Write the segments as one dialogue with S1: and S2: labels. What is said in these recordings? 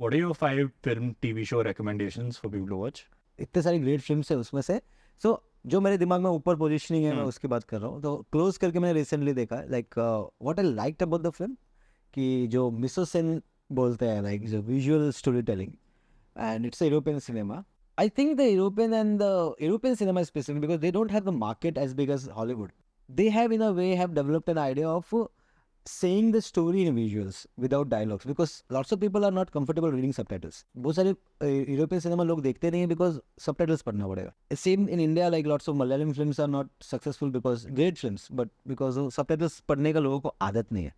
S1: What are your 5 film TV show recommendations for people to watch?
S2: इतने सारी great films है उसमें से. सो जो मेरे दिमाग में ऊपर पोजीशनिंग है मैं उसकी बात कर रहा हूँ. तो क्लोज करके मैंने रिसेंटली देखा, like what I liked about the film कि जो मिसोसिन बोलते हैं, लाइक जो visual story telling, and it's a European cinema. I think the European cinema is specific because they don't have the market as big as Hollywood. They have in a way have developed an idea of saying the story in visuals without dialogues, because lots of people are not comfortable reading subtitles. बहुत सारे European cinema लोग देखते नहीं हैं because subtitles पढ़ना पड़ेगा. Same in India, like lots of Malayalam films are not successful because great films, but because subtitles पढ़ने का लोगों को आदत नहीं है.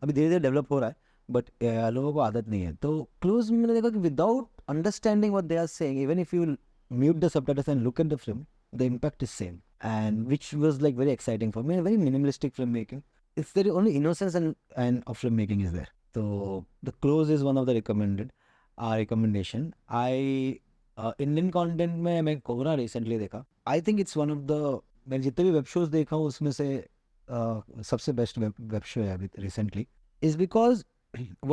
S2: अभी धीरे धीरे डेवलप हो रहा है, बट लोगों को आदत नहीं है. तो क्लोज में मैंने देखा कि without understanding what they are saying, even if you mute the subtitles and look at the film, the impact is same, and which was like very exciting for me. Very minimalistic film making. It's there only innocence and of filmmaking is there. So the close is one of the recommendation. Indian content में मैं cobra recently देखा. I think it's one of the, मैंने जितने भी web shows देखा हूँ उसमें से सबसे बेस्ट वेब शो है अभी recently. Is because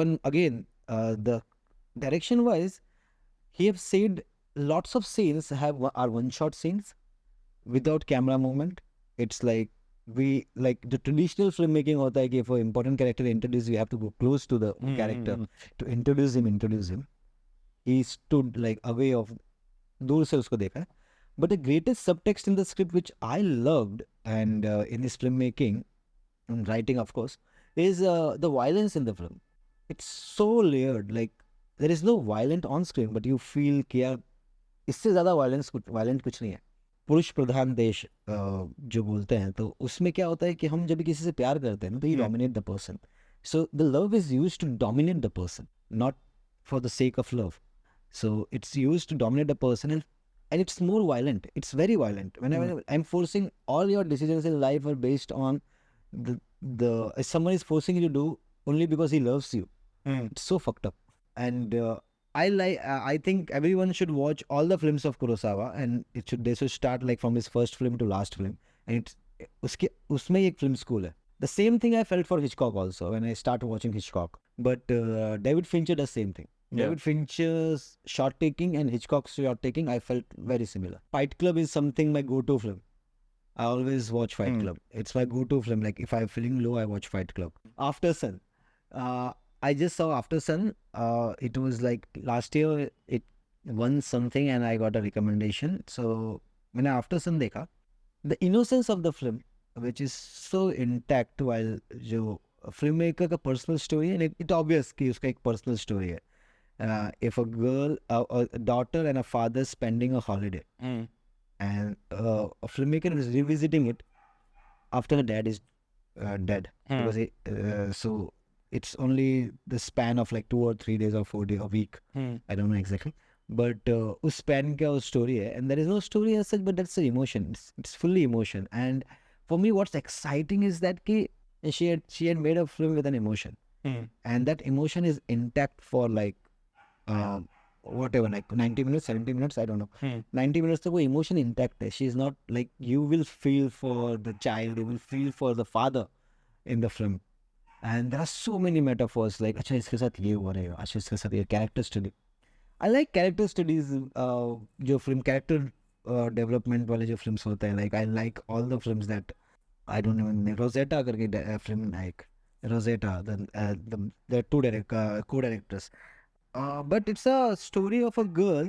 S2: one again the direction wise he have said lots of scenes are one shot scenes without camera movement. It's like we like the traditional filmmaking hota hai ki for important character introduce you have to go close to the character to introduce him. He stood like away of दूर से उसको देखा. But the greatest subtext in the script which I loved and in this filmmaking and writing of course is the violence in the film. It's so layered. Like there is no violent on screen, but you feel कि यार इससे ज़्यादा violent कुछ नहीं है. पुरुष प्रधान देश जो बोलते हैं, तो उसमें क्या होता है कि हम जब किसी से प्यार करते हैं ना, तो you dominate the person. So the love is used to dominate the person, not for the sake of love. So it's used to dominate the person, and it's more violent. It's very violent. Whenever I'm forcing, all your decisions in life are based on if someone is forcing you to do only because he loves you. It's so fucked up. And I think everyone should watch all the films of Kurosawa, and they should start like from his first film to last film. And उसमें एक film school है. The same thing I felt for Hitchcock also when I started watching Hitchcock. But David Fincher does same thing. David Fincher's shot taking and Hitchcock's shot taking, I felt very similar. Fight Club is something my go-to film. I always watch Fight Club. It's my go-to film. Like if I'm feeling low, I watch Fight Club. After Sun. I just saw After Sun. It was like last year it won something and I got a recommendation. So when I After Sun dekha, the innocence of the film, which is so intact, while जो filmmaker का personal story है, and it obvious कि उसका एक personal story है. If a girl, a daughter and a father spending a holiday, and a filmmaker is revisiting it after her dad is dead, because so it's only the span of like 2 or 3 days or 4 days a week. I don't know exactly, but उस span का उस story है, and there is no story as such, but that's the emotion. It's fully emotion, and for me, what's exciting is that she had made a film with an emotion, and that emotion is intact for like whatever, like 90 minutes, 70 minutes, I don't know. 90 minutes तक वो emotion intact है. She's not like, you will feel for the child, you will feel for the father in the film. And there are so many metaphors like, अच्छा इसके साथ ये हुआ रहेगा, अच्छा इसके साथ ये character study. I like character studies, जो film character development वाले जो films होते हैं. Like I like all the films that, I don't even, Rosetta करके film like Rosetta, the two co-directors. But it's a story of a girl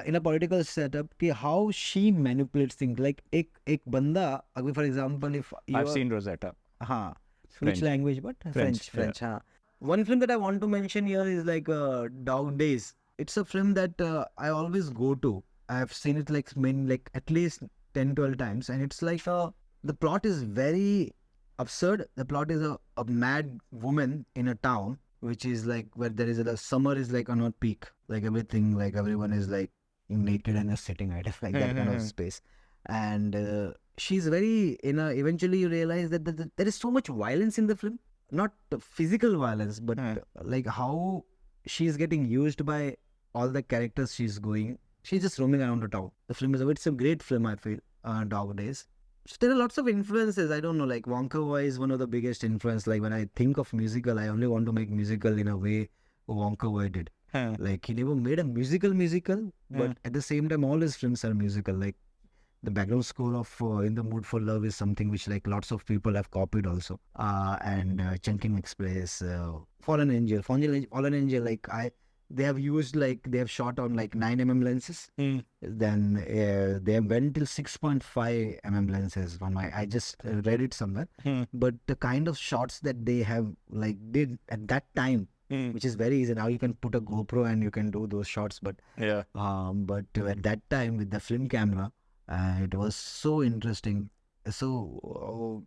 S2: in a political setup कि how she manipulates things. Like एक बंदा, अगर for example if
S1: I've seen Rosetta.
S2: हाँ, which language? But French.
S1: yeah.
S2: हाँ. One film that I want to mention here is like Dog Days. It's a film that I always go to. I've seen it like at least 10-12 times, and it's like the plot is very absurd. The plot is a mad woman in a town, which is like where there is the summer is like on a peak, like everything, like everyone is like naked and just sitting at it, like that kind of space. And she's very eventually you realize that there is so much violence in the film, not physical violence, but like how she's getting used by all the characters she's just roaming around the town. The film it's a great film, I feel. Dog Days. So there are lots of influences. I don't know, like Wonka Wai is one of the biggest influence. Like when I think of musical, I only want to make musical in a way Wonka Wai did. Like he never made a musical, but at the same time, all his films are musical. Like the background score of In the Mood for Love is something which like lots of people have copied also. And Chunking Express, Fallen Angel, they have used like they have shot on like 9 mm lenses. Then they went till 6.5 mm lenses. I just read it somewhere. But the kind of shots that they have like did at that time, which is very easy now. You can put a GoPro and you can do those shots. But at that time with the film camera, it was so interesting. So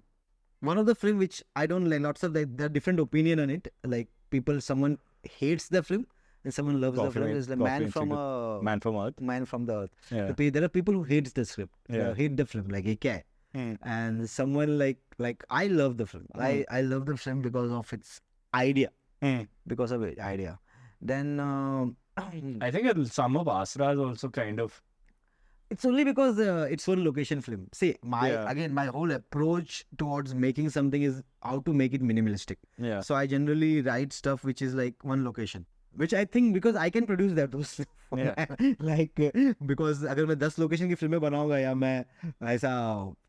S2: one of the film which I don't like, lots of there are different opinion on it. Like someone hates the film and someone loves the film. Is like Man from
S1: Earth.
S2: Man from the Earth.
S1: Yeah.
S2: There are people who hates the script.
S1: Yeah.
S2: Hate the film. Like, ye kya hai? And someone like I love the film. I love the film because of its idea. Because of its idea. Then
S1: I think some of Aasra is also kind of.
S2: it's only because it's one location film. See, my whole approach towards making something is how to make it minimalistic.
S1: Yeah.
S2: So I generally write stuff which is like one location, which I think because I can produce that. Like because अगर मैं 10 location की फिल्में बनाऊंगा या मैं ऐसा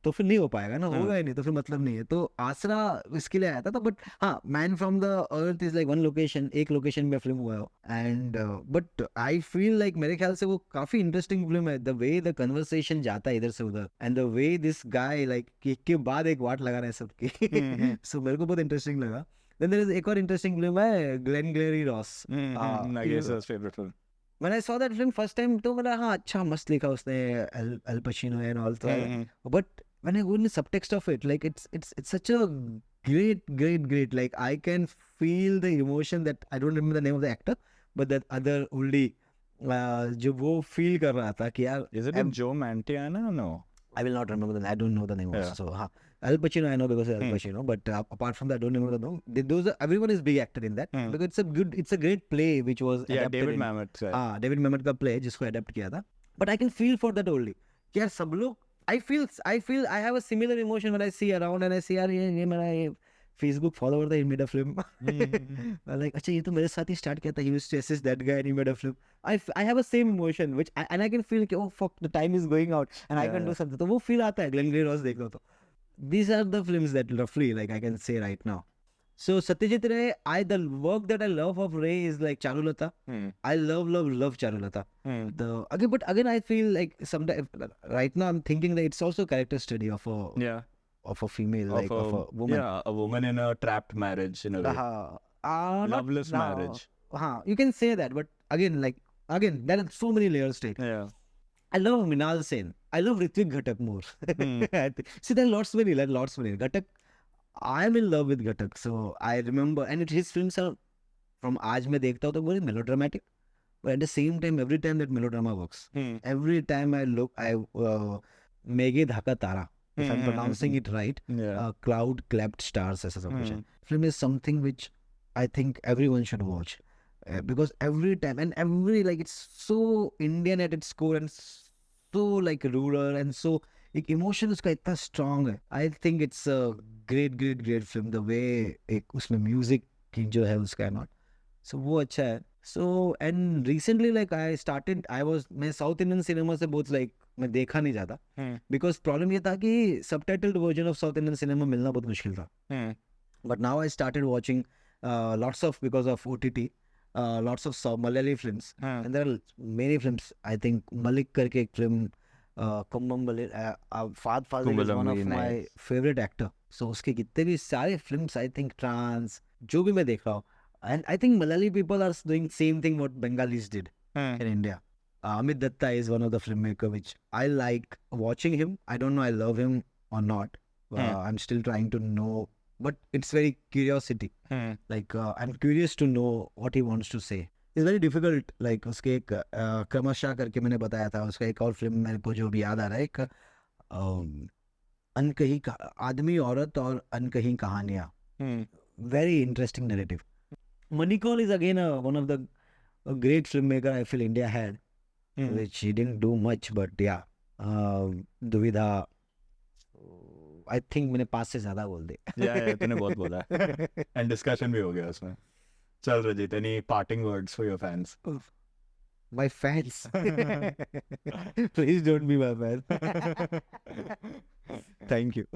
S2: तो फिर नहीं हो पाएगा ना, होगा ही नहीं, तो फिर मतलब नहीं है. तो आसरा इसके लिए आया था. बट हाँ, man from the earth is like one location, एक लोकेशन में फिल्म हुआ है. And but I feel like मेरे ख्याल से वो काफी इंटरेस्टिंग फिल्म है. द वे द कन्वर्सेशन जाता है इधर से उधर, and the way this guy like एक के बाद एक वाट लगा रहे हैं सबकी. सो मेरे को बहुत इंटरेस्टिंग लगा. Then there is एक और इंटरेस्टिंग फिल्म है Glengarry Ross.
S1: Favourite film.
S2: When I saw that film first time, तो मैंने हाँ अच्छा मस्त लिखा उसने, Al Pacino and all that. But when I go in the subtext of it, like it's such a great. Like I can feel the emotion that I don't remember the name of the actor, but that other oldie जो वो feel कर रहा था कि यार.
S1: Is it with Joe Mantegna? No.
S2: I will not remember the name. I don't know the name also. So हाँ, Al Pacino I know because Al Pacino, but apart from that I don't remember the name. Everyone is big actor in that because it's a great play which was adapted
S1: David Mamet.
S2: David Mamet का play जिसको adapt किया था. But I can feel for that only. यार सब लोग I feel I have a similar emotion when I see around and I see यार ये मेरा ये Facebook follower था, he made a film. Like अच्छा ये तो मेरे साथ ही start किया था. He used to assist that guy and he made a film. I have a same emotion which I can feel कि oh fuck the time is going out and I can do something. तो वो feel आता है. Glengarry Ross देख लो तो. These are the films that roughly like I can say right now. So Satyajit Ray, the work that I love of Ray is like Charulata. I love Charulata. But again I feel like sometimes right now I'm thinking that it's also character study of a female, like of a woman.
S1: Yeah, a woman in a trapped marriage in a way. Loveless marriage.
S2: You can say that, but again there are so many layers to it.
S1: Yeah.
S2: I love Minal Sen. I love Ritwik Ghatak more. See, there are lots many. Ghatak, I am in love with Ghatak. So I remember, and his films are from Aaj Main Dekhta Hu to very melodramatic. But at the same time, every time that melodrama works. Every time I look, Meghe Dhaka Tara. If I'm pronouncing it right, cloud clapped stars as a submission. Film is something which I think everyone should watch. Because every time and like it's so Indian at its core and so like rural and so like emotion is quite strong. I think it's a great film. The way उसमें music की जो है उसका not. So वो अच्छा है. So and recently like मैं South Indian cinema से बहुत like मैं देखा नहीं जाता. Because problem ये था कि subtitled version of South Indian cinema मिलना बहुत मुश्किल था. But now I started watching because of OTT. Lots of Malayali films, and there are many films. I think Malik करके एक film, Kumbam Balir, Fahad Fazil is one of my favorite actor. So उसके कितने भी सारे films, I think trans, जो भी मैं देख रहा हूँ, and I think Malayali people are doing same thing what Bengalis did in India. Amit Datta is one of the filmmaker which I like watching him. I don't know I love him or not. I'm still trying to know. But it's very curiosity. Like I'm curious to know what he wants to say. It's very difficult. Like उसके एक क्रमशः करके मैंने बताया था, उसका एक और फिल्म मेरे को जो भी याद आ रहा है, एक अनकही आदमी औरत और अनकही कहानियाँ. Very interesting narrative. Manikol is again one of the great filmmaker I feel India had, which he didn't do much, but yeah, दुविधा. I think मैंने 5 से ज़्यादा बोल दिया.
S1: Yeah, तूने बहुत बोला. And discussion भी हो गया उसमें. Chal Ranjit, any parting words for your fans?
S2: My fans. Please don't be my fan. Thank you.